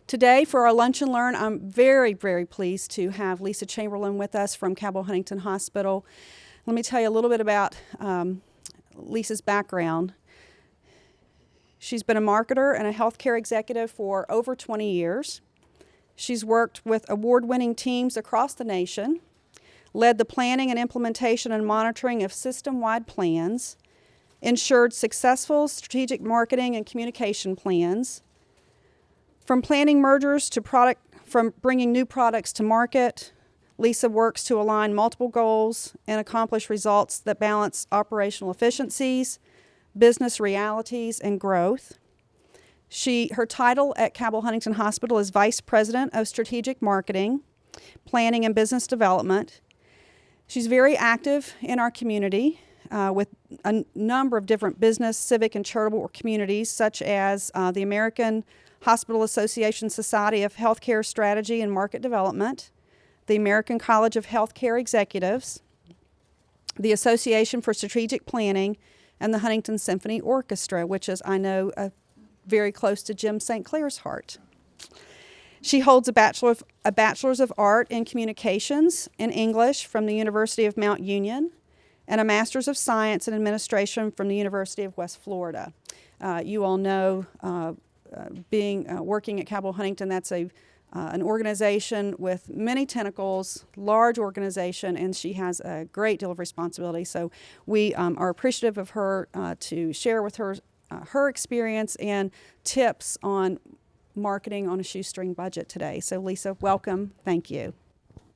Today, for our Lunch and Learn, I'm very, very pleased to have Lisa Chamberlain with us from Cabell Huntington Hospital. Let me tell you a little bit about Lisa's background. She's been a marketer and a healthcare executive for over 20 years. She's worked with award-winning teams across the nation, led the planning and implementation and monitoring of system-wide plans, ensured successful strategic marketing and communication plans. From planning mergers to from bringing new products to market, Lisa works to align multiple goals and accomplish results that balance operational efficiencies, business realities, and growth. Her title at Cabell Huntington Hospital is Vice President of Strategic Marketing, Planning and Business Development. She's very active in our community with a number of different business, civic, and charitable communities, such as the American Hospital Association Society of Healthcare Strategy and Market Development, the American College of Healthcare Executives, the Association for Strategic Planning, and the Huntington Symphony Orchestra, which is, I know, very close to Jim St. Clair's heart. She holds a Bachelor's of Art in Communications in English from the University of Mount Union and a Master's of Science in Administration from the University of West Florida. You all know, working at Cabell Huntington, that's an organization with many tentacles, large organization, and she has a great deal of responsibility. So we are appreciative of her to share with her her experience and tips on marketing on a shoestring budget today. So Lisa, welcome. Thank you.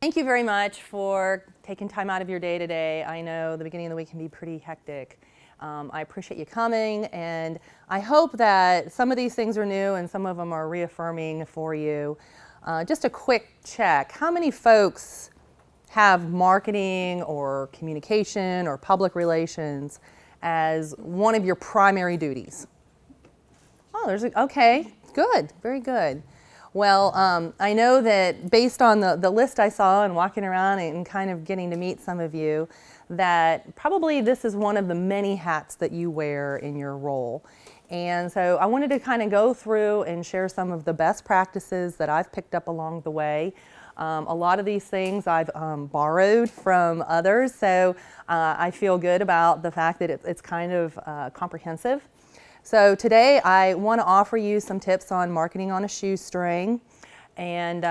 Thank you very much for taking time out of your day today. I know the beginning of the week can be pretty hectic. I appreciate you coming, and I hope that some of these things are new and some of them are reaffirming for you. Just a quick check. How many folks have marketing or communication or public relations as one of your primary duties? Oh, okay, good, very good. Well, I know that based on the list I saw and walking around and kind of getting to meet some of you, that probably this is one of the many hats that you wear in your role. And so I wanted to kind of go through and share some of the best practices that I've picked up along the way. A lot of these things I've borrowed from others, so I feel good about the fact that it's kind of comprehensive. So today I want to offer you some tips on marketing on a shoestring, and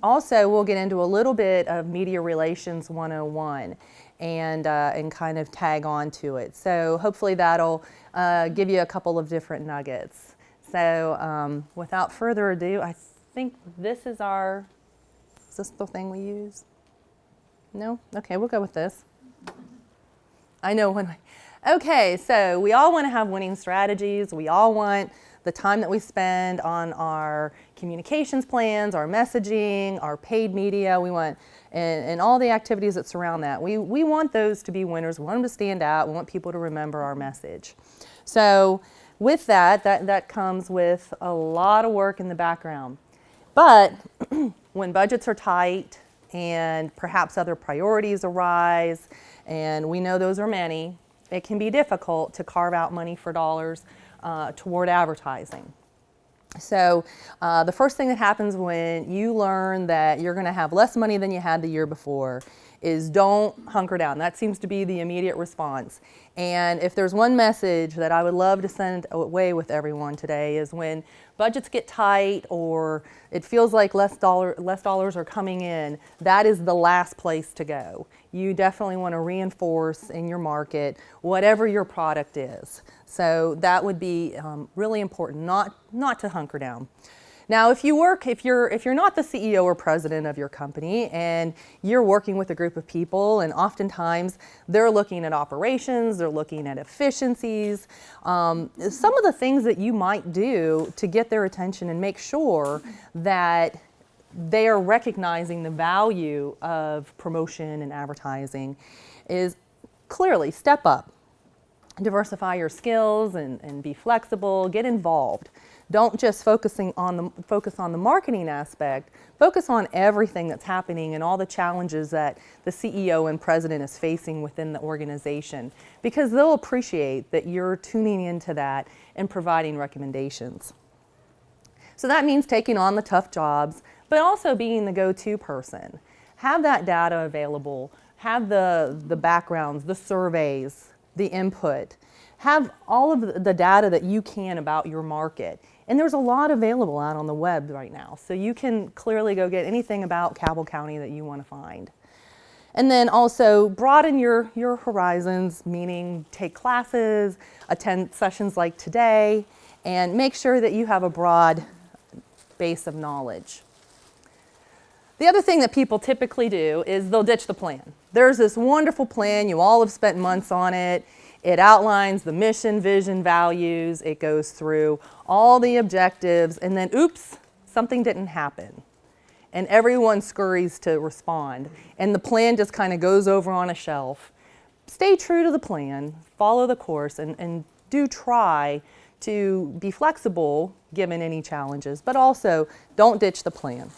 also we'll get into a little bit of Media Relations 101 and kind of tag on to it. So hopefully that'll give you a couple of different nuggets. So without further ado, I think this is is this the thing we use? No? Okay, we'll go with this. I know when okay, so we all want to have winning strategies. We all want the time that we spend on our communications plans, our messaging, our paid media. We want, and all the activities that surround that. We want those to be winners. We want them to stand out. We want people to remember our message. So with that comes with a lot of work in the background. But when budgets are tight and perhaps other priorities arise, and we know those are many, it can be difficult to carve out money for dollars toward advertising. So the first thing that happens when you learn that you're going to have less money than you had the year before is don't hunker down. That seems to be the immediate response. And if there's one message that I would love to send away with everyone today is when budgets get tight or it feels like less dollars are coming in, that is the last place to go. You definitely want to reinforce in your market whatever your product is. So that would be really important, not to hunker down. Now, if you're not the CEO or president of your company and you're working with a group of people, and oftentimes they're looking at operations, they're looking at efficiencies, some of the things that you might do to get their attention and make sure that they are recognizing the value of promotion and advertising is clearly step up. Diversify your skills and be flexible, get involved. Don't just focus on the marketing aspect, focus on everything that's happening and all the challenges that the CEO and president is facing within the organization, because they'll appreciate that you're tuning into that and providing recommendations. So that means taking on the tough jobs, but also being the go-to person. Have that data available, have the backgrounds, the surveys, the input, have all of the data that you can about your market. And there's a lot available out on the web right now, so you can clearly go get anything about Cabell County that you want to find. And then also broaden your horizons, meaning take classes, attend sessions like today, and make sure that you have a broad base of knowledge. The other thing that people typically do is they'll ditch the plan. There's this wonderful plan, you all have spent months on it. It outlines the mission, vision, values, it goes through all the objectives, and then oops, something didn't happen. And everyone scurries to respond. And the plan just kind of goes over on a shelf. Stay true to the plan, follow the course, and do try to be flexible given any challenges, but also don't ditch the plan.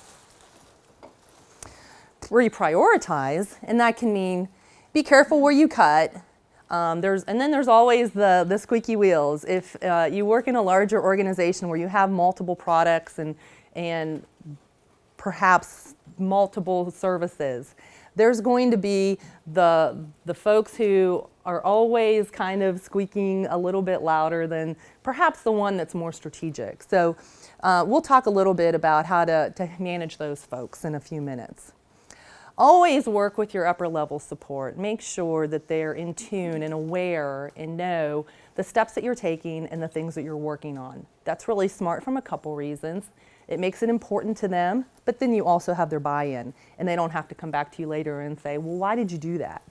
Reprioritize, and that can mean be careful where you cut. And then there's always the squeaky wheels. If you work in a larger organization where you have multiple products and perhaps multiple services, there's going to be the folks who are always kind of squeaking a little bit louder than perhaps the one that's more strategic. So we'll talk a little bit about how to manage those folks in a few minutes. Always work with your upper level support. Make sure that they're in tune and aware and know the steps that you're taking and the things that you're working on. That's really smart from a couple reasons. It makes it important to them, but then you also have their buy-in, and they don't have to come back to you later and say, well, why did you do that?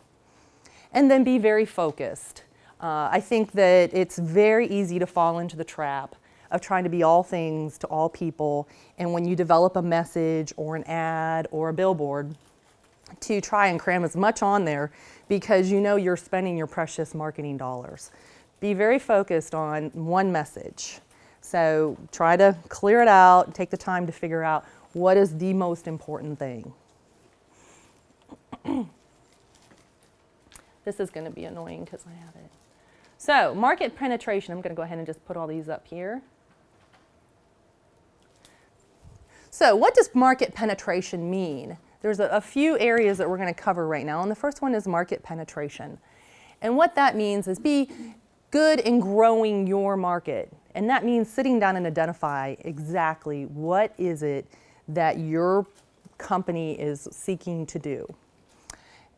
And then be very focused. I think that it's very easy to fall into the trap of trying to be all things to all people, and when you develop a message or an ad or a billboard, to try and cram as much on there because you know you're spending your precious marketing dollars. Be very focused on one message. So try to clear it out, take the time to figure out what is the most important thing. This is going to be annoying because I have it. So market penetration, I'm going to go ahead and just put all these up here. So what does market penetration mean? There's a few areas that we're going to cover right now, and the first one is market penetration. And what that means is be good in growing your market. And that means sitting down and identify exactly what is it that your company is seeking to do.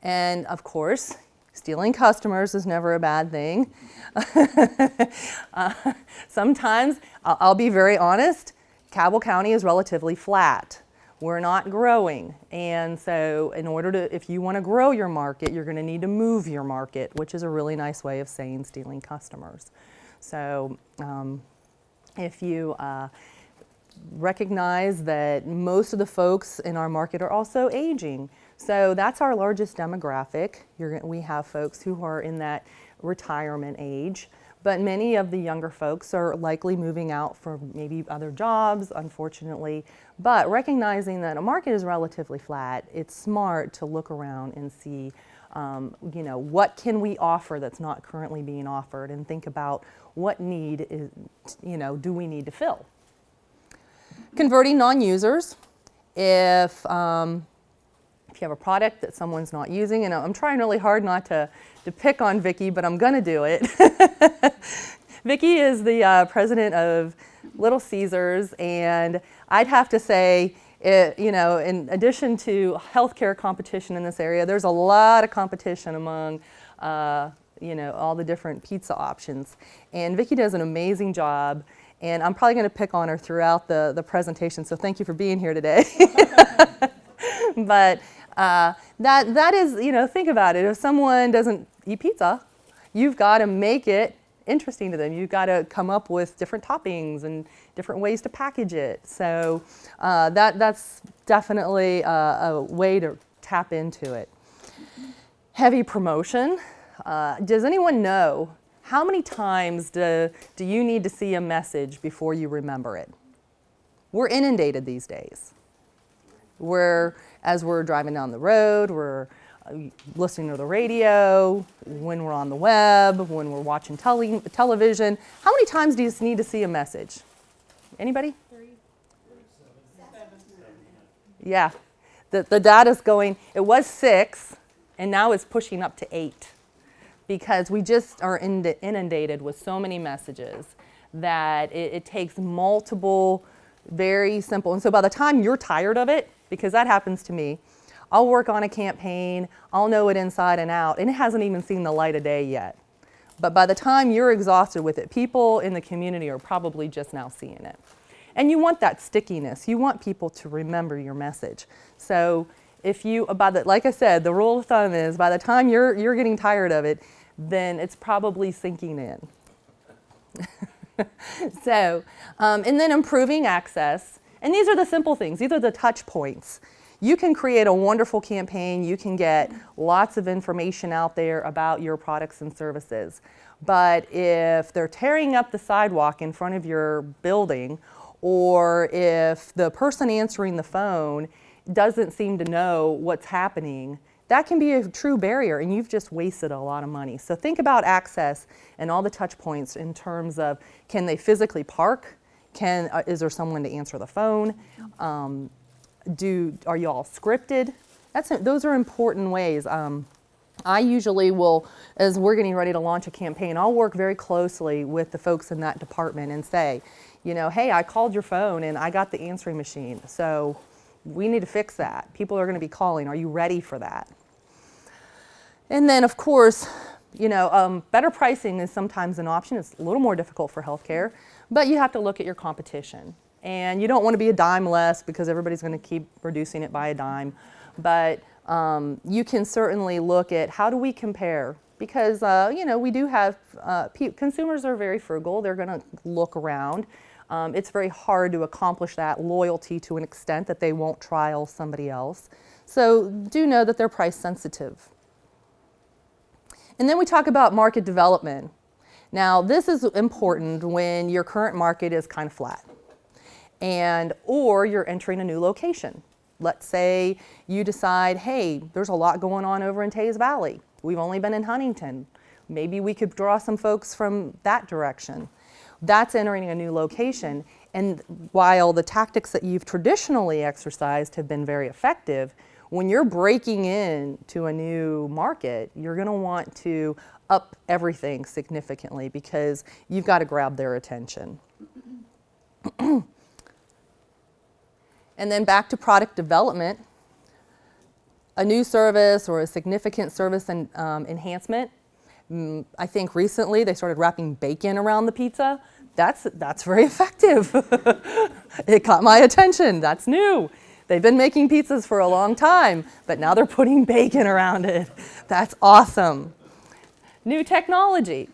And of course, stealing customers is never a bad thing. Sometimes, I'll be very honest, Cabell County is relatively flat. We're not growing, and so in order to, if you want to grow your market, you're going to need to move your market, which is a really nice way of saying stealing customers. So if you recognize that most of the folks in our market are also aging, so that's our largest demographic. We have folks who are in that retirement age. But many of the younger folks are likely moving out for maybe other jobs, unfortunately. But recognizing that a market is relatively flat, it's smart to look around and see, what can we offer that's not currently being offered, and think about what need is, do we need to fill. Converting non-users. If you have a product that someone's not using, and I'm trying really hard not to pick on Vicki, but I'm gonna do it. Vicki is the president of Little Caesars, and I'd have to say, in addition to healthcare competition in this area, there's a lot of competition among, all the different pizza options. And Vicki does an amazing job, and I'm probably gonna pick on her throughout the presentation, so thank you for being here today. But that is, think about it. If someone doesn't eat pizza, you've got to make it interesting to them. You've got to come up with different toppings and different ways to package it. So that's definitely a way to tap into it. Heavy promotion. Does anyone know how many times do you need to see a message before you remember it? We're inundated these days. As we're driving down the road, we're listening to the radio, when we're on the web, when we're watching television. How many times do you need to see a message? Anybody? Yeah, the data's going, it was 6, and now it's pushing up to 8 because we just are inundated with so many messages that it takes multiple, very simple. And so by the time you're tired of it, because that happens to me, I'll work on a campaign, I'll know it inside and out, and it hasn't even seen the light of day yet. But by the time you're exhausted with it, people in the community are probably just now seeing it. And you want that stickiness. You want people to remember your message. So if you, like I said, the rule of thumb is by the time you're getting tired of it, then it's probably sinking in. So, and then improving access. And these are the simple things. These are the touch points. You can create a wonderful campaign. You can get lots of information out there about your products and services. But if they're tearing up the sidewalk in front of your building, or if the person answering the phone doesn't seem to know what's happening, that can be a true barrier, and you've just wasted a lot of money. So think about access and all the touch points in terms of, can they physically park? Is there someone to answer the phone? Are you all scripted? Those are important ways. I usually will, as we're getting ready to launch a campaign, I'll work very closely with the folks in that department and say, hey, I called your phone and I got the answering machine, so we need to fix that. People are going to be calling. Are you ready for that? And then, of course, better pricing is sometimes an option. It's a little more difficult for healthcare, but you have to look at your competition. And you don't want to be a dime less because everybody's going to keep reducing it by a dime. But you can certainly look at how do we compare, because we do have consumers are very frugal. They're going to look around. It's very hard to accomplish that loyalty to an extent that they won't trial somebody else. So do know that they're price sensitive. And then we talk about market development. Now this is important when your current market is kind of flat, or you're entering a new location. Let's say you decide, hey, there's a lot going on over in Taze Valley. We've only been in Huntington. Maybe we could draw some folks from that direction. That's entering a new location. And while the tactics that you've traditionally exercised have been very effective, when you're breaking into a new market, you're going to want to up everything significantly because you've got to grab their attention. And then back to product development, a new service or a significant service enhancement. I think recently they started wrapping bacon around the pizza. That's very effective. It caught my attention. That's new. They've been making pizzas for a long time, but now they're putting bacon around it. That's awesome. New technology.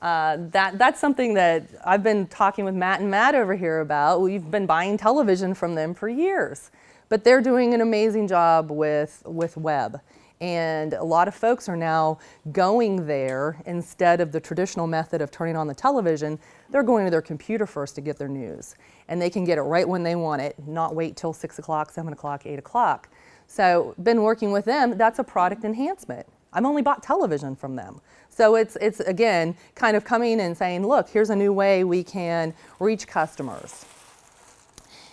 That's something that I've been talking with Matt and Matt over here about. We've been buying television from them for years, but they're doing an amazing job with web. And a lot of folks are now going there instead of the traditional method of turning on the television. They're going to their computer first to get their news. And they can get it right when they want it, not wait till 6 o'clock, 7 o'clock, 8 o'clock. So been working with them. That's a product enhancement. I've only bought television from them. So it's again, kind of coming and saying, look, here's a new way we can reach customers.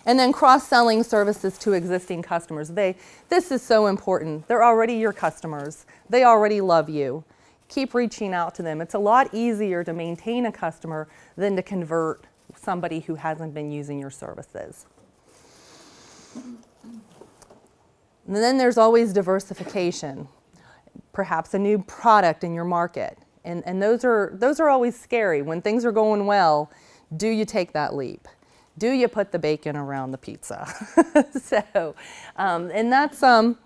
And then cross-selling services to existing customers. This is so important. They're already your customers. They already love you. Keep reaching out to them. It's a lot easier to maintain a customer than to convert somebody who hasn't been using your services. And then there's always diversification. Perhaps a new product in your market. And those are always scary. When things are going well, do you take that leap? Do you put the bacon around the pizza? So, and that's always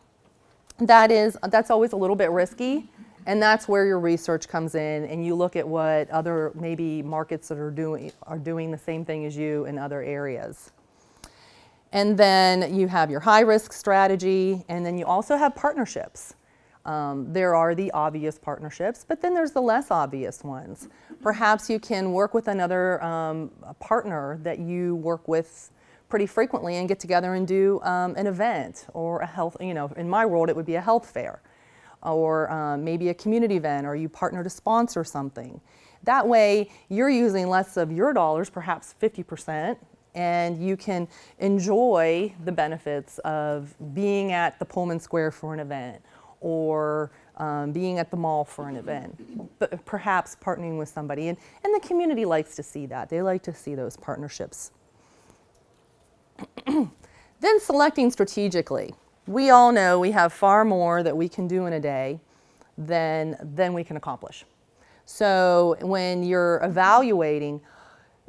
a little bit risky, and that's where your research comes in, and you look at what other maybe markets that are doing the same thing as you in other areas. And then you have your high risk strategy, and then you also have partnerships. There are the obvious partnerships, but then there's the less obvious ones. Perhaps you can work with another partner that you work with pretty frequently and get together and do an event or a health, in my world it would be a health fair, or maybe a community event, or you partner to sponsor something. That way you're using less of your dollars, perhaps 50%, and you can enjoy the benefits of being at the Pullman Square for an event, or being at the mall for an event, but perhaps partnering with somebody. And the community likes to see that. They like to see those partnerships. Then selecting strategically. We all know we have far more that we can do in a day than we can accomplish. So when you're evaluating,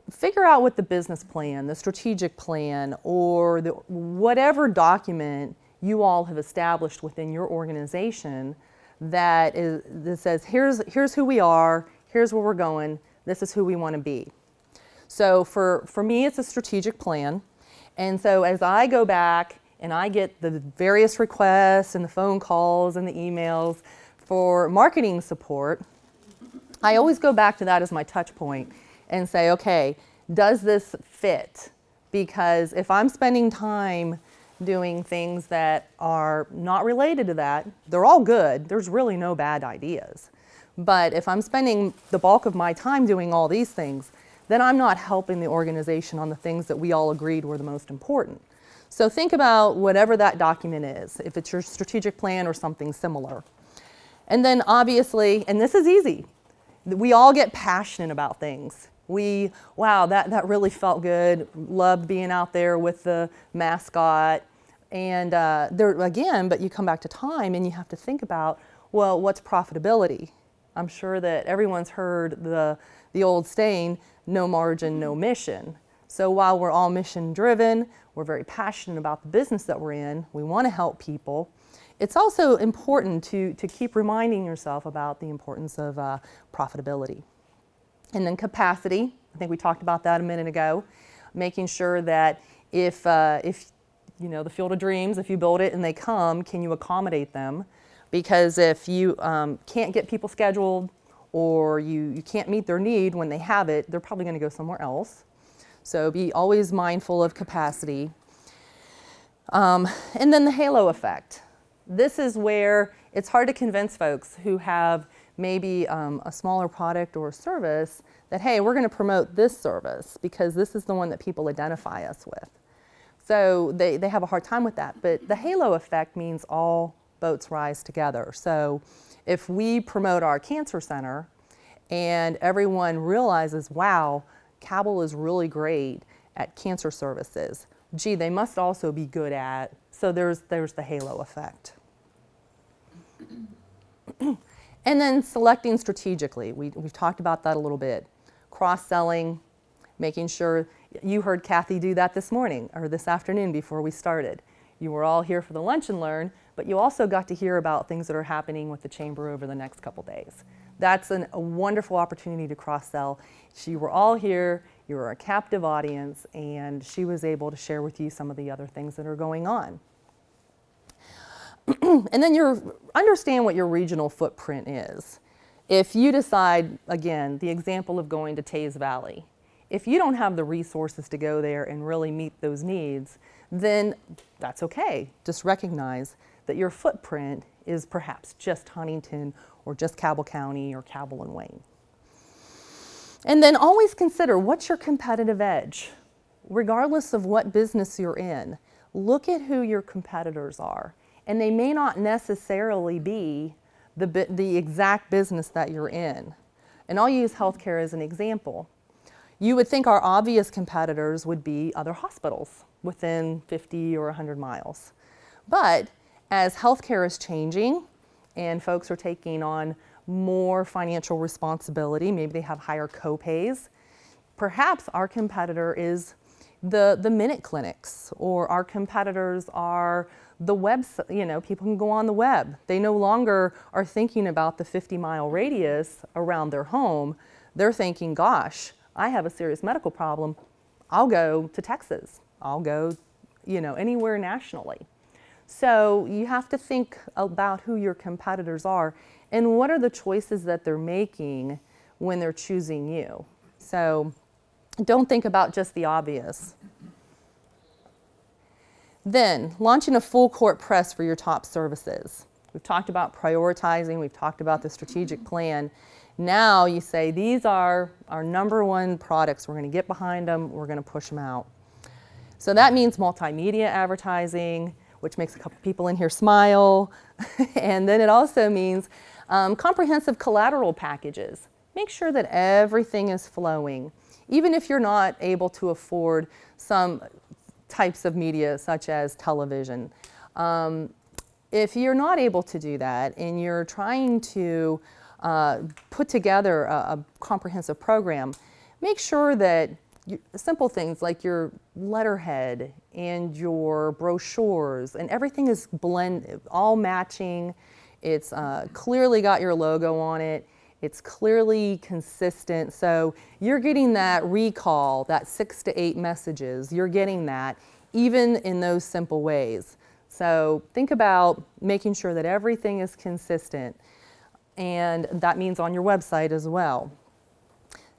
figure out what the business plan, the strategic plan, or whatever document you all have established within your organization that says, here's who we are, here's where we're going, this is who we want to be. So for me, it's a strategic plan. And so as I go back and I get the various requests and the phone calls and the emails for marketing support, I always go back to that as my touch point and say, okay, does this fit? Because if I'm spending time doing things that are not related to that, they're all good. There's really no bad ideas. But if I'm spending the bulk of my time doing all these things, then I'm not helping the organization on the things that we all agreed were the most important. So think about whatever that document is, if it's your strategic plan or something similar. And then obviously, and this is easy, we all get passionate about things. Wow, that really felt good, loved being out there with the mascot. And but you come back to time and you have to think about, well, what's profitability? I'm sure that everyone's heard the old saying, no margin, no mission. So while we're all mission driven, we're very passionate about the business that we're in, we want to help people, it's also important to keep reminding yourself about the importance of profitability. And then capacity, I think we talked about that a minute ago, making sure that if you know, the Field of Dreams, if you build it and they come, can you accommodate them? Because if you can't get people scheduled, or you can't meet their need when they have it, they're probably going to go somewhere else. So be always mindful of capacity. And then the halo effect. This is where it's hard to convince folks who have maybe a smaller product or service that, hey, we're going to promote this service because this is the one that people identify us with. So they have a hard time with that. But the halo effect means all boats rise together. So if we promote our cancer center and everyone realizes, wow, Cabell is really great at cancer services, gee, they must also be good at, so there's the halo effect. And then selecting strategically. We've talked about that a little bit. Cross-selling, making sure, you heard Kathy do that this morning or this afternoon before we started. You were all here for the lunch and learn, but you also got to hear about things that are happening with the chamber over the next couple days. That's a wonderful opportunity to cross-sell. You were all here, you were a captive audience, and she was able to share with you some of the other things that are going on. And then understand what your regional footprint is. If you decide, again, the example of going to Taze Valley, if you don't have the resources to go there and really meet those needs, then that's okay. Just recognize that your footprint is perhaps just Huntington or just Cabell County or Cabell and Wayne. And then always consider, what's your competitive edge? Regardless of what business you're in, look at who your competitors are. And they may not necessarily be the exact business that you're in. And I'll use healthcare as an example. You would think our obvious competitors would be other hospitals within 50 or 100 miles. But as healthcare is changing and folks are taking on more financial responsibility, maybe they have higher co-pays, perhaps our competitor is the minute clinics, or our competitors are the web, people can go on the web. They no longer are thinking about the 50-mile radius around their home. They're thinking, gosh, I have a serious medical problem. I'll go to Texas. I'll go, anywhere nationally. So you have to think about who your competitors are and what are the choices that they're making when they're choosing you. So don't think about just the obvious. Then, launching a full court press for your top services. We've talked about prioritizing, we've talked about the strategic plan. Now you say, these are our number one products. We're going to get behind them, we're going to push them out. So that means multimedia advertising, which makes a couple people in here smile. And then it also means comprehensive collateral packages. Make sure that everything is flowing, even if you're not able to afford some types of media such as television. If you're not able to do that and you're trying to put together a comprehensive program, make sure that simple things like your letterhead and your brochures and everything is blended, all matching. It's clearly got your logo on it. It's clearly consistent. So you're getting that recall, that 6 to 8 messages. You're getting that even in those simple ways. So think about making sure that everything is consistent. And that means on your website as well.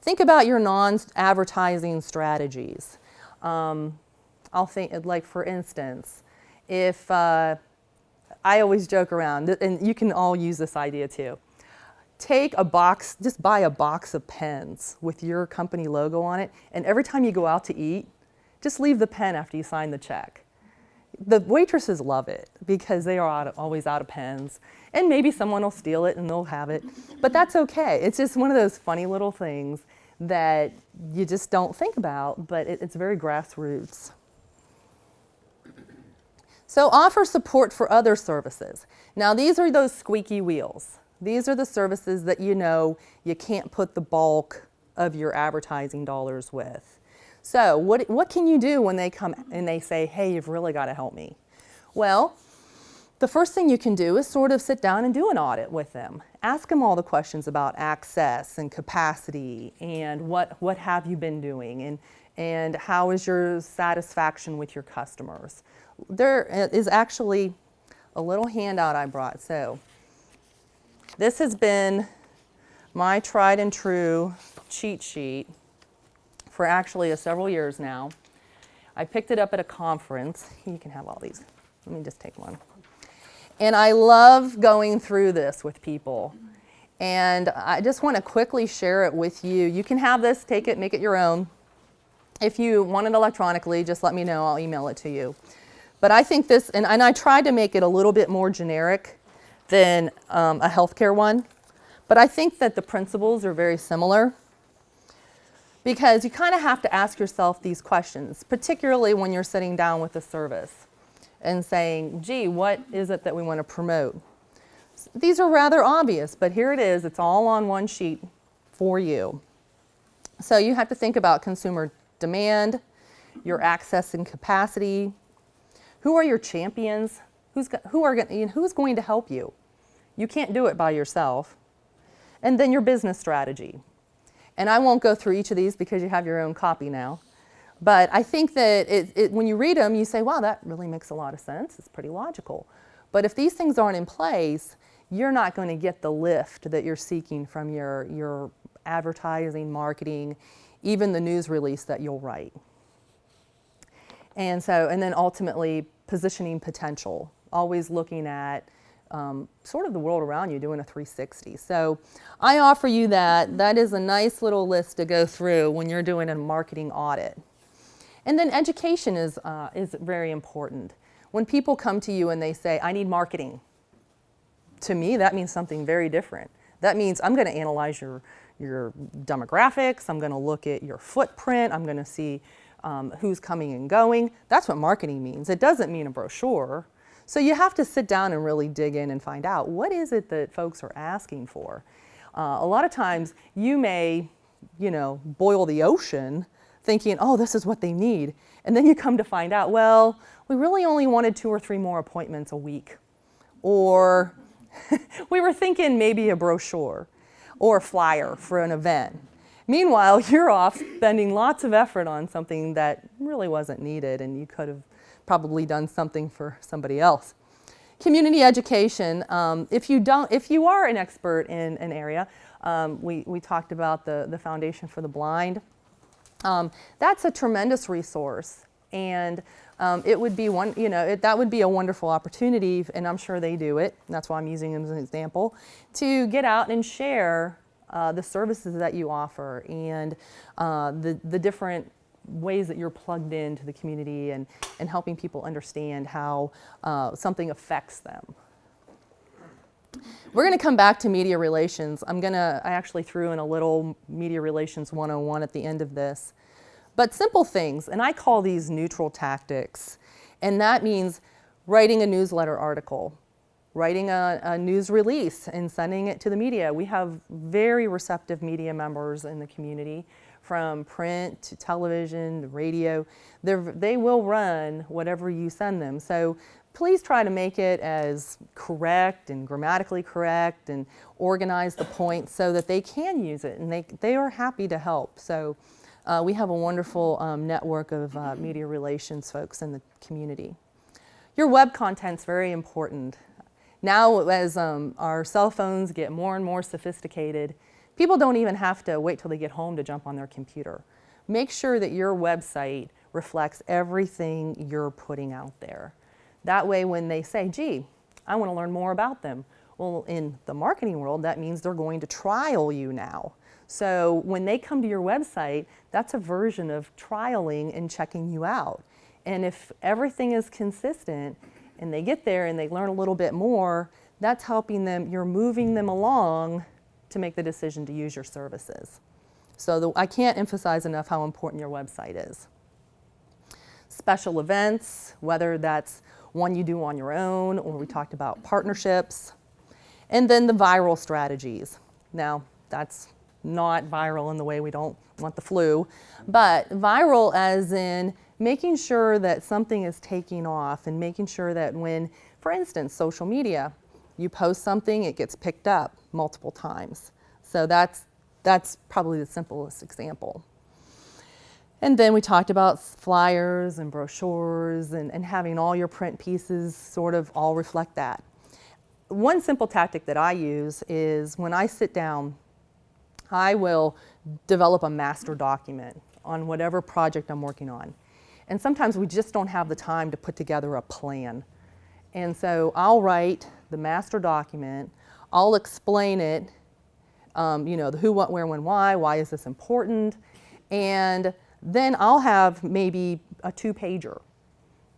Think about your non-advertising strategies. I'll think, like for instance, if I always joke around, and you can all use this idea too. Take a box, just buy a box of pens with your company logo on it, and every time you go out to eat, just leave the pen after you sign the check. The waitresses love it because they are always out of pens, and maybe someone will steal it and they'll have it, but that's okay. It's just one of those funny little things that you just don't think about, but it's very grassroots. So offer support for other services. Now these are those squeaky wheels. These are the services that you know you can't put the bulk of your advertising dollars with. So what can you do when they come and they say, hey, you've really got to help me? Well, the first thing you can do is sort of sit down and do an audit with them. Ask them all the questions about access and capacity and what have you been doing and how is your satisfaction with your customers. There is actually a little handout I brought. So this has been my tried and true cheat sheet for actually several years now. I picked it up at a conference. You can have all these. Let me just take one. And I love going through this with people. And I just want to quickly share it with you. You can have this, take it, make it your own. If you want it electronically, just let me know. I'll email it to you. But I think this, and I tried to make it a little bit more generic than a healthcare one. But I think that the principles are very similar because you kind of have to ask yourself these questions, particularly when you're sitting down with a service and saying, gee, what is it that we want to promote? These are rather obvious, but here it is. It's all on one sheet for you. So you have to think about consumer demand, your access and capacity. Who are your champions? Who's going to help you? You can't do it by yourself. And then your business strategy. And I won't go through each of these because you have your own copy now. But I think that when you read them, you say, wow, that really makes a lot of sense. It's pretty logical. But if these things aren't in place, you're not going to get the lift that you're seeking from your advertising, marketing, even the news release that you'll write. And then ultimately, positioning potential, always looking at sort of the world around you, doing a 360. So I offer you that. That is a nice little list to go through when you're doing a marketing audit. And then education is very important. When people come to you and they say, I need marketing, to me that means something very different. That means I'm going to analyze your demographics, I'm going to look at your footprint, I'm going to see who's coming and going. That's what marketing means. It doesn't mean a brochure. So you have to sit down and really dig in and find out what is it that folks are asking for. A lot of times you may, boil the ocean thinking, oh, this is what they need. And then you come to find out, well, we really only wanted 2 or 3 more appointments a week. Or we were thinking maybe a brochure or a flyer for an event. Meanwhile, you're off spending lots of effort on something that really wasn't needed and you could have probably done something for somebody else. Community education, if you are an expert in an area, we talked about the Foundation for the Blind. That's a tremendous resource, and it would be that would be a wonderful opportunity, and I'm sure they do it, and that's why I'm using them as an example, to get out and share the services that you offer and the different ways that you're plugged into the community and helping people understand how something affects them. We're going to come back to media relations. I actually threw in a little media relations 101 at the end of this. But simple things, and I call these neutral tactics. And that means writing a newsletter article, writing a news release and sending it to the media. We have very receptive media members in the community, from print to television, to radio. They will run whatever you send them. So please try to make it as correct and grammatically correct and organize the points so that they can use it, and they are happy to help. So we have a wonderful network of media relations folks in the community. Your web content's very important. Now, as our cell phones get more and more sophisticated, people don't even have to wait till they get home to jump on their computer. Make sure that your website reflects everything you're putting out there. That way, when they say, gee, I want to learn more about them. Well, in the marketing world, that means they're going to trial you now. So when they come to your website, that's a version of trialing and checking you out. And if everything is consistent and they get there and they learn a little bit more, that's helping them, you're moving them along to make the decision to use your services. So I can't emphasize enough how important your website is. Special events, whether that's one you do on your own, or we talked about partnerships. And then the viral strategies. Now, that's not viral in the way we don't want the flu, but viral as in making sure that something is taking off and making sure that when, for instance, social media, you post something, it gets picked up multiple times. So that's probably the simplest example. And then we talked about flyers and brochures and having all your print pieces sort of all reflect that. One simple tactic that I use is when I sit down, I will develop a master document on whatever project I'm working on. And sometimes we just don't have the time to put together a plan. And so I'll write the master document, I'll explain it, the who, what, where, when, why is this important, and then I'll have maybe a 2-pager.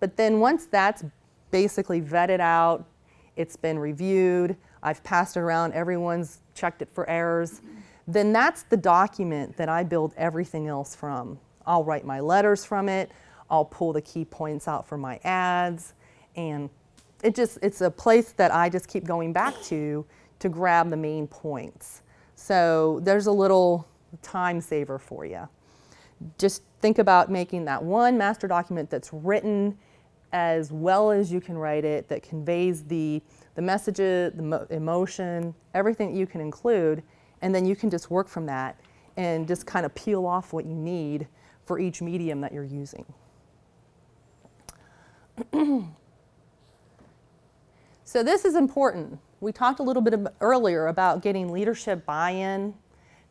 But then once that's basically vetted out, it's been reviewed, I've passed it around, everyone's checked it for errors, then that's the document that I build everything else from. I'll write my letters from it, I'll pull the key points out for my ads, and it's a place that I just keep going back to grab the main points. So there's a little time saver for you. Just think about making that one master document that's written as well as you can write it, that conveys the messages, the emotion, everything that you can include, and then you can just work from that and just kind of peel off what you need for each medium that you're using. So this is important. We talked a little bit earlier about getting leadership buy-in,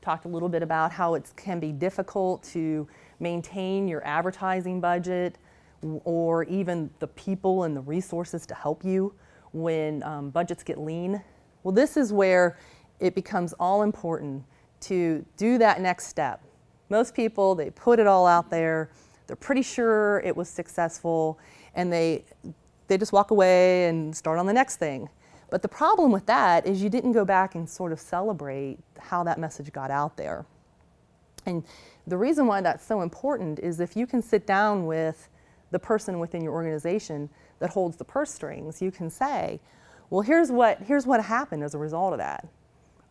talked a little bit about how it can be difficult to maintain your advertising budget or even the people and the resources to help you when budgets get lean. Well, this is where it becomes all important to do that next step. Most people, they put it all out there, they're pretty sure it was successful, and they just walk away and start on the next thing. But the problem with that is you didn't go back and sort of celebrate how that message got out there. And the reason why that's so important is if you can sit down with the person within your organization that holds the purse strings, you can say, well, here's what happened as a result of that.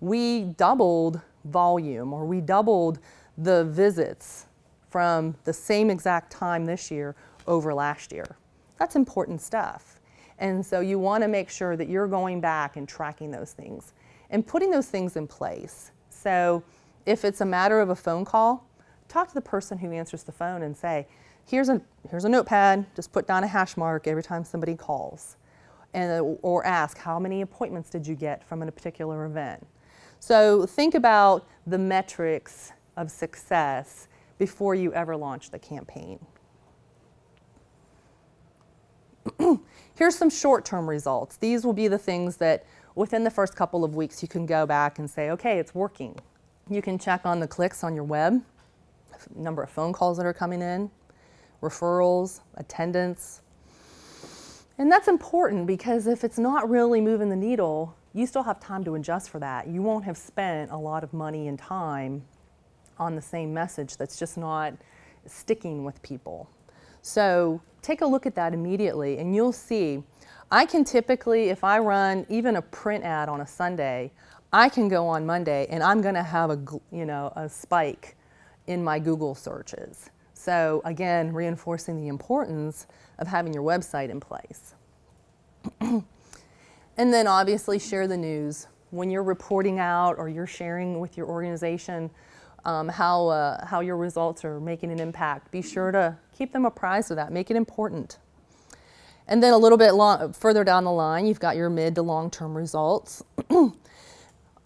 We doubled volume, or we doubled the visits from the same exact time this year over last year. That's important stuff. And so you want to make sure that you're going back and tracking those things and putting those things in place. So if it's a matter of a phone call, talk to the person who answers the phone and say, here's a notepad, just put down a hash mark every time somebody calls. Or ask, how many appointments did you get from a particular event? So think about the metrics of success before you ever launch the campaign. Here's some short-term results. These will be the things that within the first couple of weeks you can go back and say, okay, it's working. You can check on the clicks on your web, number of phone calls that are coming in, referrals, attendance. And that's important because if it's not really moving the needle, you still have time to adjust for that. You won't have spent a lot of money and time on the same message that's just not sticking with people. So take a look at that immediately and you'll see. I can typically, if I run even a print ad on a Sunday, I can go on Monday and I'm going to have a spike in my Google searches. So again, reinforcing the importance of having your website in place. And then obviously share the news. When you're reporting out or you're sharing with your organization how your results are making an impact, be sure to keep them apprised of that, make it important. And then a little bit further down the line, you've got your mid to long-term results.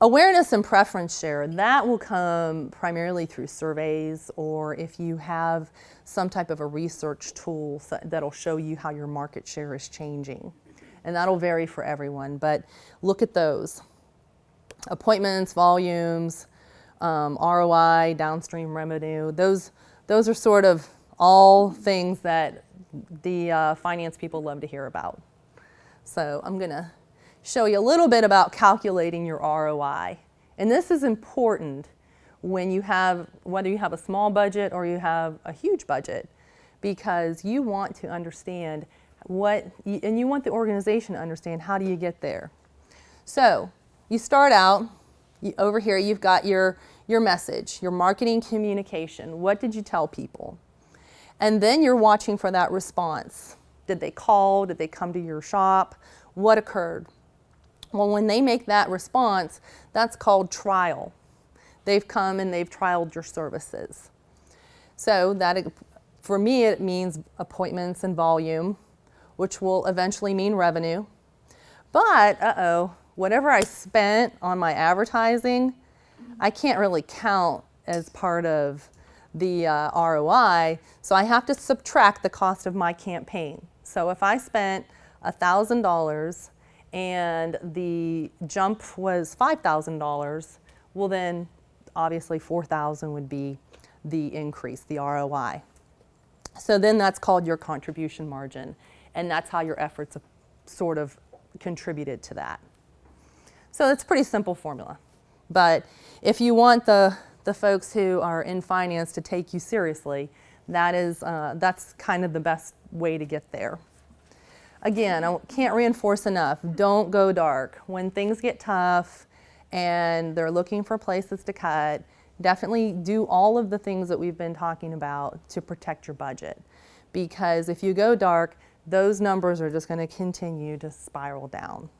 Awareness and preference share, that will come primarily through surveys or if you have some type of a research tool that'll show you how your market share is changing. And that'll vary for everyone, but look at those. Appointments, volumes, ROI, downstream revenue, those are sort of all things that the finance people love to hear about. So I'm gonna show you a little bit about calculating your ROI. And this is important when you have, whether you have a small budget or you have a huge budget, because you want to understand and you want the organization to understand how do you get there. So you start out, over here you've got your message, your marketing communication. What did you tell people? And then you're watching for that response. Did they call? Did they come to your shop? What occurred? Well, when they make that response, that's called trial. They've come and they've trialed your services. So that, for me, it means appointments and volume, which will eventually mean revenue. But, whatever I spent on my advertising, I can't really count as part of the ROI, so I have to subtract the cost of my campaign. So if I spent $1,000 and the jump was $5,000, well then obviously $4,000 would be the increase, the ROI. So then that's called your contribution margin, and that's how your efforts have sort of contributed to that. So it's a pretty simple formula. But if you want the folks who are in finance to take you seriously, that's kind of the best way to get there. Again, I can't reinforce enough, don't go dark. When things get tough and they're looking for places to cut, definitely do all of the things that we've been talking about to protect your budget. Because if you go dark, those numbers are just going to continue to spiral down.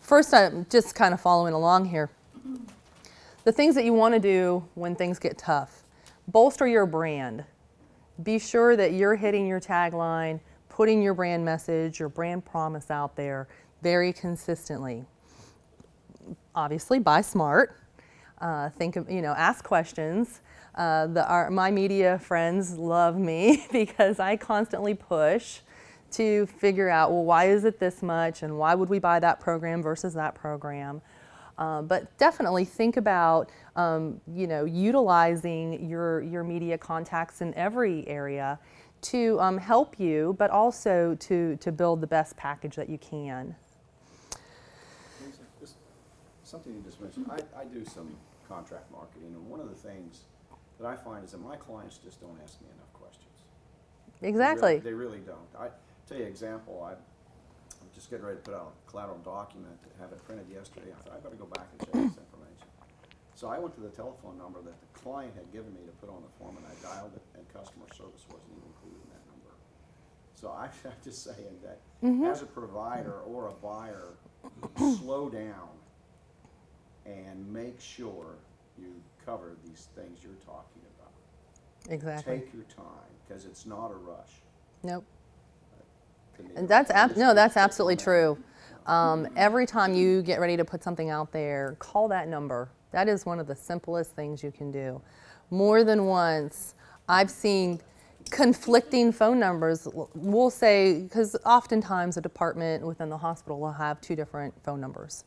First, I'm just kind of following along here. The things that you want to do when things get tough. Bolster your brand. Be sure that you're hitting your tagline, putting your brand message, your brand promise out there very consistently. Obviously, buy smart. Ask questions. My media friends love me because I constantly push to figure out, well, why is it this much and why would we buy that program versus that program? But definitely think about utilizing your media contacts in every area to help you, but also to build the best package that you can. Just something you just mentioned, I do some contract marketing, and one of the things that I find is that my clients just don't ask me enough questions. Exactly. They really don't. I tell you an example. I'm just getting ready to put out a collateral document to have it printed yesterday. I thought I better go back and check this information. So I went to the telephone number that the client had given me to put on the form, and I dialed it, and customer service wasn't even included in that number. So I'm just saying that as a provider or a buyer, slow down and make sure you cover these things you're talking about. Exactly. Take your time, because it's not a rush. Nope. And that's absolutely true. Every time you get ready to put something out there, call that number. That is one of the simplest things you can do. More than once, I've seen conflicting phone numbers. We'll say, because oftentimes a department within the hospital will have two different phone numbers.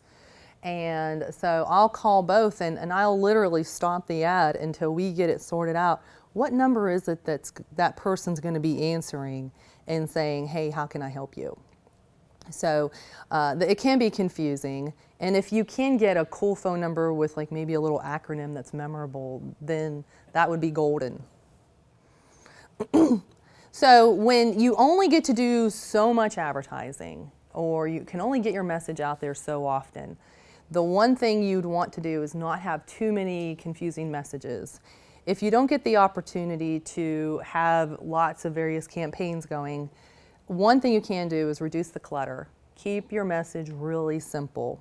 And so I'll call both and I'll literally stop the ad until we get it sorted out. what number is it that person's going to be answering and saying, hey, how can I help you? So it can be confusing. And if you can get a cool phone number with like maybe a little acronym that's memorable, then that would be golden. So when you only get to do so much advertising, or you can only get your message out there so often, the one thing you'd want to do is not have too many confusing messages. If you don't get the opportunity to have lots of various campaigns going, one thing you can do is reduce the clutter. Keep your message really simple.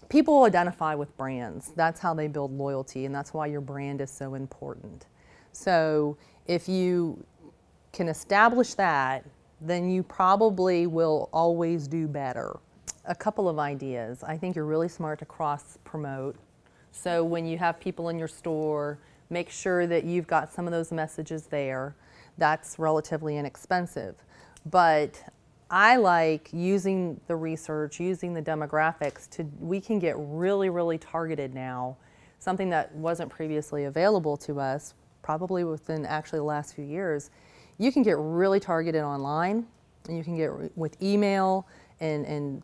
People identify with brands. That's how they build loyalty, and that's why your brand is so important. So if you can establish that, then you probably will always do better. A couple of ideas. I think you're really smart to cross-promote. So when you have people in your store, make sure that you've got some of those messages there. That's relatively inexpensive. But I like using the research, using the demographics we can get really, really targeted now, something that wasn't previously available to us, probably within actually the last few years. You can get really targeted online, and you can get with email and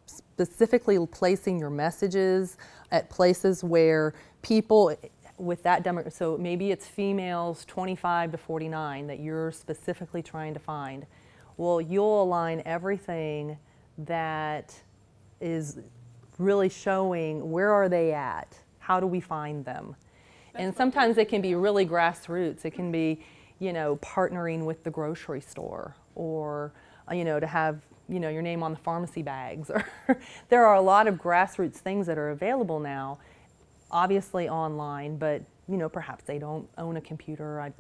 specifically placing your messages at places where people with that demo, so maybe it's females 25 to 49 that you're specifically trying to find. Well, you'll align everything that is really showing where are they at, how do we find them. And sometimes it can be really grassroots. It can be, partnering with the grocery store, or, to have, your name on the pharmacy bags. Or there are a lot of grassroots things that are available now, obviously online, but, perhaps they don't own a computer.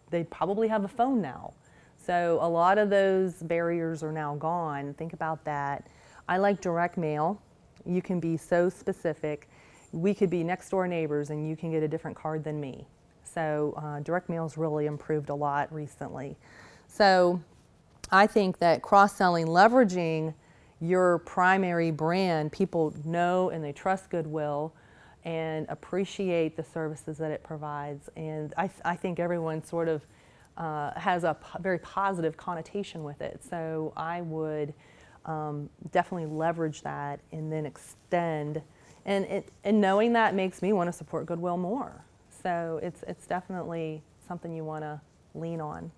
They probably have a phone now. So a lot of those barriers are now gone. Think about that. I like direct mail. You can be so specific. We could be next door neighbors and you can get a different card than me. So direct mail's really improved a lot recently. So I think that cross-selling, leveraging your primary brand, people know and they trust Goodwill and appreciate the services that it provides. And I think everyone sort of has a very positive connotation with it. So I would definitely leverage that and then extend. And knowing that makes me want to support Goodwill more. So it's definitely something you want to lean on.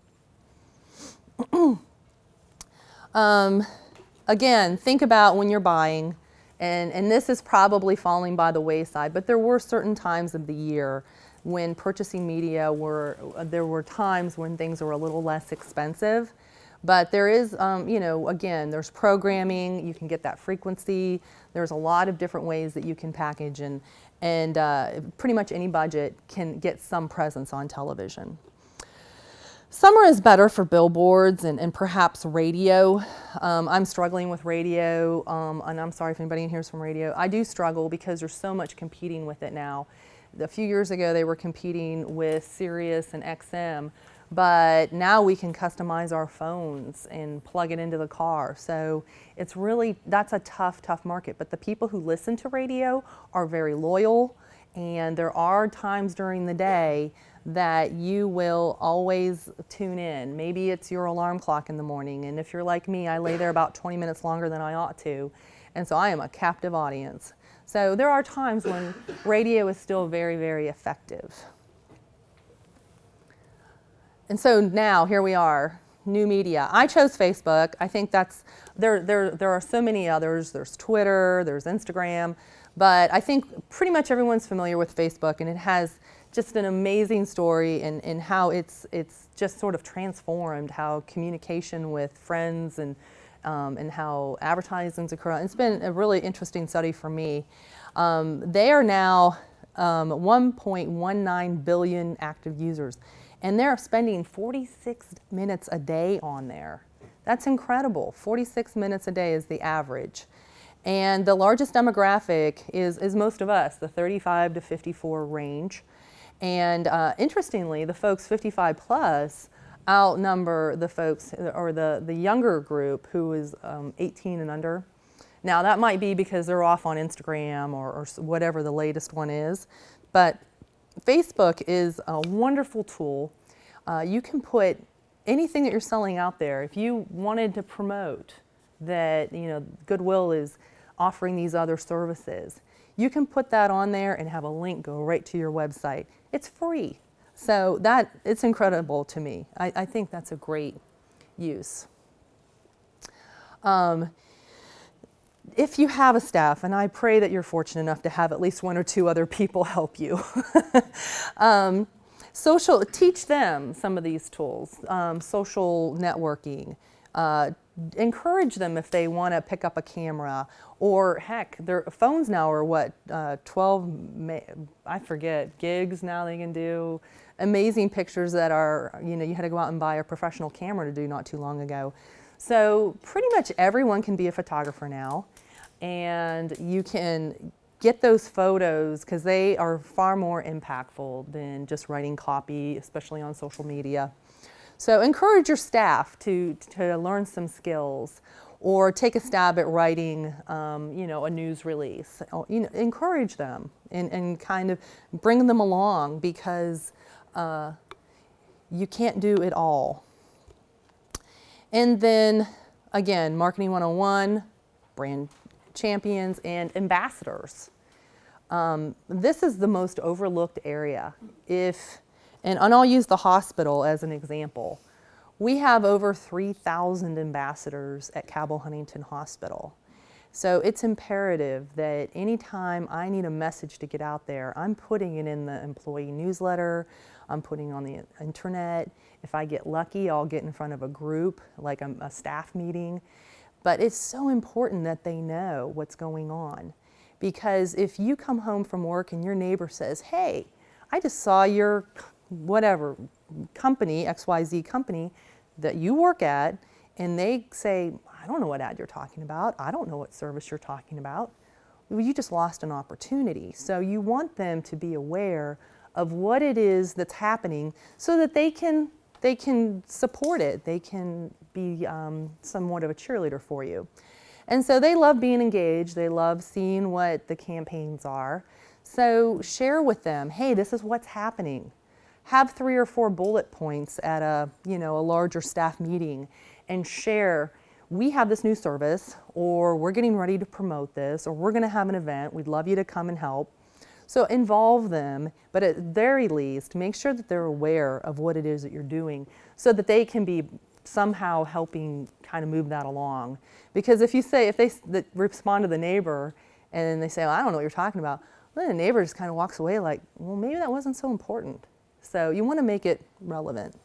Again, think about when you're buying, and this is probably falling by the wayside, but there were certain times of the year when purchasing media there were times when things were a little less expensive. But there is, again, there's programming, you can get that frequency. There's a lot of different ways that you can package, and pretty much any budget can get some presence on television. Summer is better for billboards and perhaps radio. I'm struggling with radio, and I'm sorry if anybody in here is from radio. I do struggle because there's so much competing with it now. A few years ago, they were competing with Sirius and XM, but now we can customize our phones and plug it into the car. So that's a tough market. But the people who listen to radio are very loyal, and there are times during the day that you will always tune in. Maybe it's your alarm clock in the morning, and if you're like me, I lay there about 20 minutes longer than I ought to, and so I am a captive audience. So there are times when radio is still very, very effective. And so now, here we are, new media. I chose Facebook. I think there are so many others. There's Twitter, there's Instagram, but I think pretty much everyone's familiar with Facebook, and it has just an amazing story in how it's just sort of transformed how communication with friends and how advertisements occur. It's been a really interesting study for me. They are now 1.19 billion active users, and they're spending 46 minutes a day on there. That's incredible. 46 minutes a day is the average. And the largest demographic is most of us, the 35 to 54 range. And interestingly, the folks 55 plus outnumber the folks, or the younger group who is 18 and under. Now that might be because they're off on Instagram or whatever the latest one is, but Facebook is a wonderful tool. You can put anything that you're selling out there. If you wanted to promote that, Goodwill is offering these other services, you can put that on there and have a link go right to your website. It's free. So it's incredible to me. I think that's a great use. If you have a staff, and I pray that you're fortunate enough to have at least one or two other people help you, teach them some of these tools, social networking. Encourage them if they want to pick up a camera, or heck, their phones now are what, 12, I forget, gigs now they can do. Amazing pictures that are, you had to go out and buy a professional camera to do not too long ago. So pretty much everyone can be a photographer now, and you can get those photos because they are far more impactful than just writing copy, especially on social media. So encourage your staff to learn some skills, or take a stab at writing, a news release. Encourage them and kind of bring them along, because you can't do it all. And then, again, Marketing 101, brand champions, and ambassadors. This is the most overlooked area. And I'll use the hospital as an example. We have over 3,000 ambassadors at Cabell Huntington Hospital. So it's imperative that anytime I need a message to get out there, I'm putting it in the employee newsletter, I'm putting it on the internet. If I get lucky, I'll get in front of a group, like a staff meeting. But it's so important that they know what's going on. Because if you come home from work and your neighbor says, hey, I just saw your whatever company, XYZ company that you work at, and they say, I don't know what ad you're talking about. I don't know what service you're talking about. Well, you just lost an opportunity. So you want them to be aware of what it is that's happening so that they can support it. They can be somewhat of a cheerleader for you. And so they love being engaged. They love seeing what the campaigns are. So share with them, hey, this is what's happening. Have 3 or 4 bullet points at a larger staff meeting, and share, we have this new service, or we're getting ready to promote this, or we're going to have an event. We'd love you to come and help. So involve them, but at very least, make sure that they're aware of what it is that you're doing, so that they can be somehow helping kind of move that along. Because if they respond to the neighbor and they say, well, I don't know what you're talking about, then the neighbor just kind of walks away like, well, maybe that wasn't so important. So you want to make it relevant.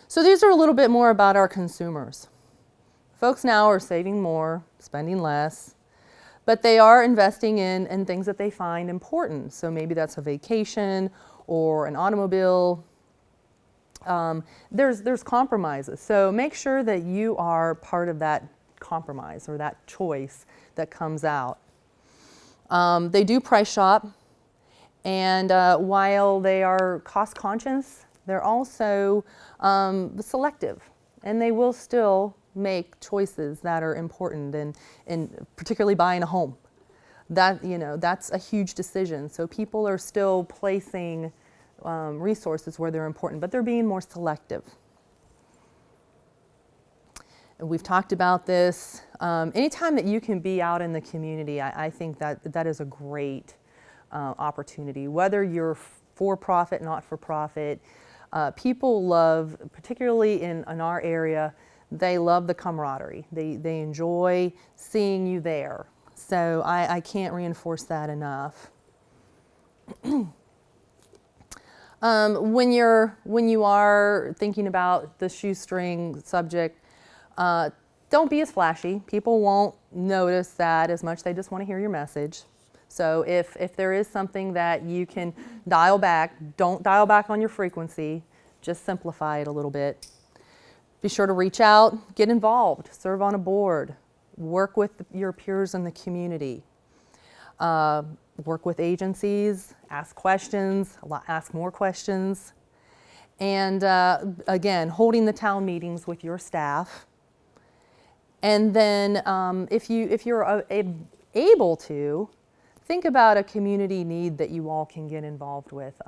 So these are a little bit more about our consumers. Folks now are saving more, spending less, but they are investing in things that they find important. So maybe that's a vacation or an automobile. There's compromises. So make sure that you are part of that compromise or that choice that comes out. They do price shop. And while they are cost conscious, they're also selective, and they will still make choices that are important, and particularly buying a home. That's a huge decision. So people are still placing resources where they're important, but they're being more selective. And we've talked about this. Anytime that you can be out in the community, I think that is a great opportunity. Whether you're for-profit, not-for-profit, people love, particularly in our area, they love the camaraderie. They enjoy seeing you there. So I can't reinforce that enough. When you are thinking about the shoestring subject, don't be as flashy. People won't notice that as much. They just want to hear your message. So if there is something that you can dial back, don't dial back on your frequency. Just simplify it a little bit. Be sure to reach out, get involved, serve on a board, work with your peers in the community, work with agencies, ask questions, ask more questions, and again, holding the town meetings with your staff. And then if you're able to, think about a community need that you all can get involved with.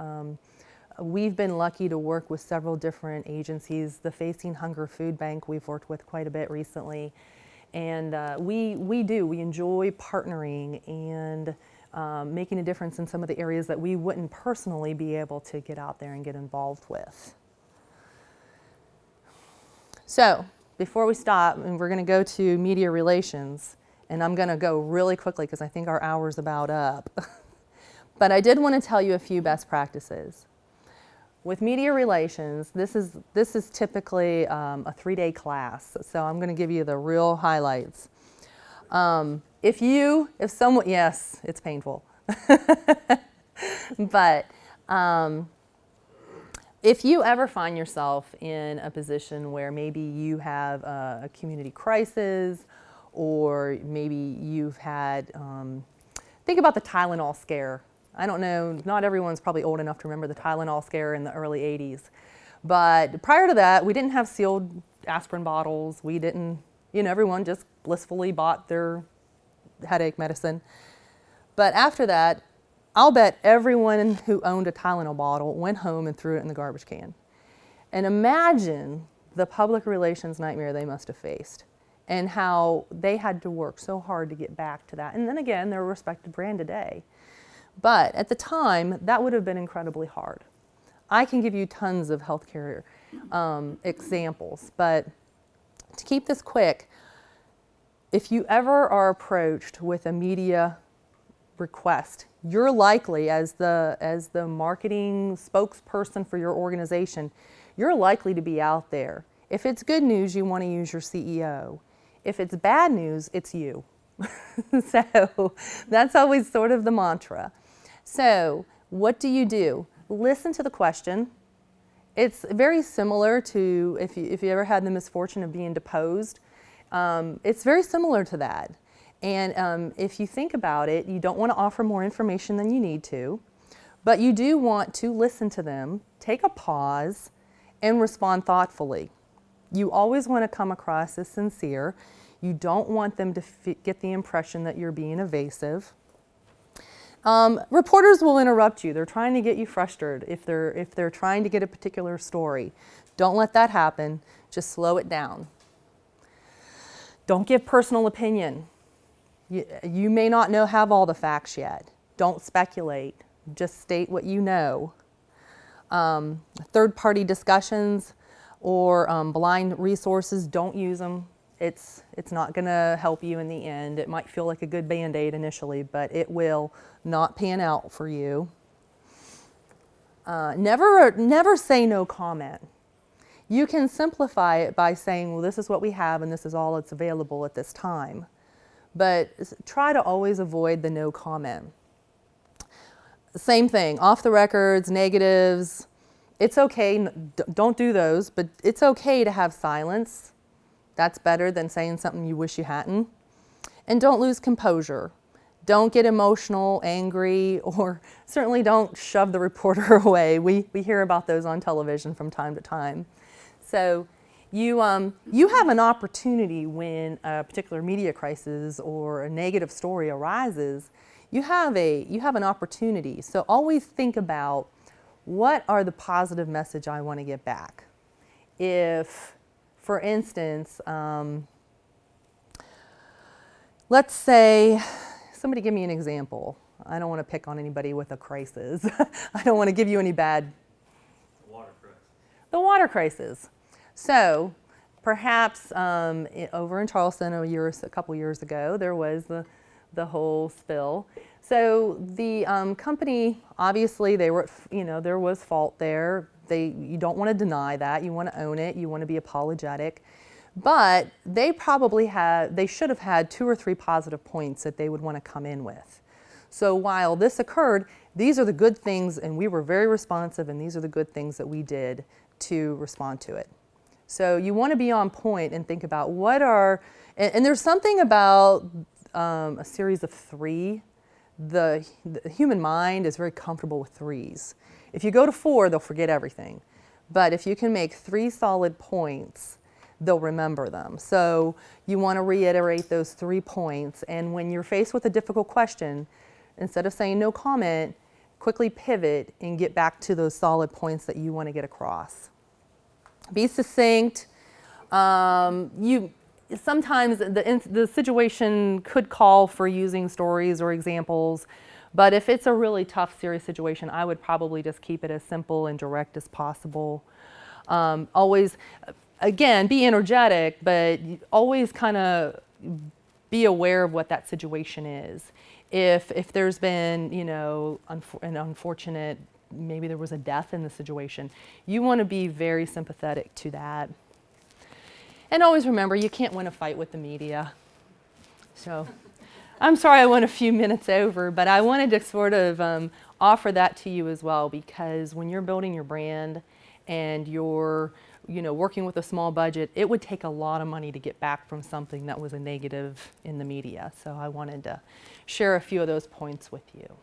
We've been lucky to work with several different agencies. The Facing Hunger Food Bank we've worked with quite a bit recently. And we enjoy partnering and making a difference in some of the areas that we wouldn't personally be able to get out there and get involved with. So before we stop, and we're going to go to media relations, and I'm going to go really quickly because I think our hour's about up. But I did want to tell you a few best practices. With media relations, this is typically a 3-day class, so I'm going to give you the real highlights. If someone, yes, it's painful, but if you ever find yourself in a position where maybe you have a community crisis, or maybe you've had, think about the Tylenol scare. I don't know, not everyone's probably old enough to remember the Tylenol scare in the early 80s. But prior to that, we didn't have sealed aspirin bottles. We didn't, everyone just blissfully bought their headache medicine. But after that, I'll bet everyone who owned a Tylenol bottle went home and threw it in the garbage can. And imagine the public relations nightmare they must have faced and how they had to work so hard to get back to that. And then again, they're a respected brand today. But at the time, that would have been incredibly hard. I can give you tons of healthcare examples, but to keep this quick, if you ever are approached with a media request, you're likely, as the marketing spokesperson for your organization, you're likely to be out there. If it's good news, you want to use your CEO. If it's bad news, it's you. So that's always sort of the mantra. So what do? Listen to the question. It's very similar to if you ever had the misfortune of being deposed. It's very similar to that. And if you think about it, you don't want to offer more information than you need to, but you do want to listen to them, take a pause, and respond thoughtfully. You always want to come across as sincere. You don't want them to get the impression that you're being evasive. Reporters will interrupt you. They're trying to get you frustrated if they're trying to get a particular story. Don't let that happen. Just slow it down. Don't give personal opinion. You may not have all the facts yet. Don't speculate. Just state what you know. Third-party discussions or blind resources, don't use them. It's not going to help you in the end. It might feel like a good Band-Aid initially, but it will not pan out for you. Never say no comment. You can simplify it by saying, well, this is what we have and this is all that's available at this time. But try to always avoid the no comment. Same thing, off the records, negatives. It's okay, don't do those, but it's okay to have silence. That's better than saying something you wish you hadn't. And don't lose composure. Don't get emotional, angry, or certainly don't shove the reporter away. We hear about those on television from time to time. So you have an opportunity when a particular media crisis or a negative story arises. You have an opportunity. So always think about, what are the positive message I want to get back? If, for instance, let's say, somebody give me an example. I don't want to pick on anybody with a crisis. I don't want to give you any bad. The water crisis. The water crisis. So perhaps over in Charleston a couple years ago, there was the whole spill. So the company, obviously, there was fault there. You don't want to deny that. You want to own it. You want to be apologetic. But they should have had 2 or 3 positive points that they would want to come in with. So while this occurred, these are the good things, and we were very responsive, and these are the good things that we did to respond to it. So you want to be on point and think about and there's something about a series of 3. The human mind is very comfortable with 3s. If you go to 4, they'll forget everything. But if you can make 3 solid points, they'll remember them. So you want to reiterate those 3 points. And when you're faced with a difficult question, instead of saying no comment, quickly pivot and get back to those solid points that you want to get across. Be succinct. Sometimes the situation could call for using stories or examples, but if it's a really tough, serious situation, I would probably just keep it as simple and direct as possible. Always, again, be energetic, but always kind of be aware of what that situation is. If there's been, you know, an unfortunate, maybe there was a death in the situation, you want to be very sympathetic to that. And always remember, you can't win a fight with the media. So I'm sorry I went a few minutes over, but I wanted to sort of offer that to you as well, because when you're building your brand and you're, you know, working with a small budget, it would take a lot of money to get back from something that was a negative in the media. So I wanted to share a few of those points with you.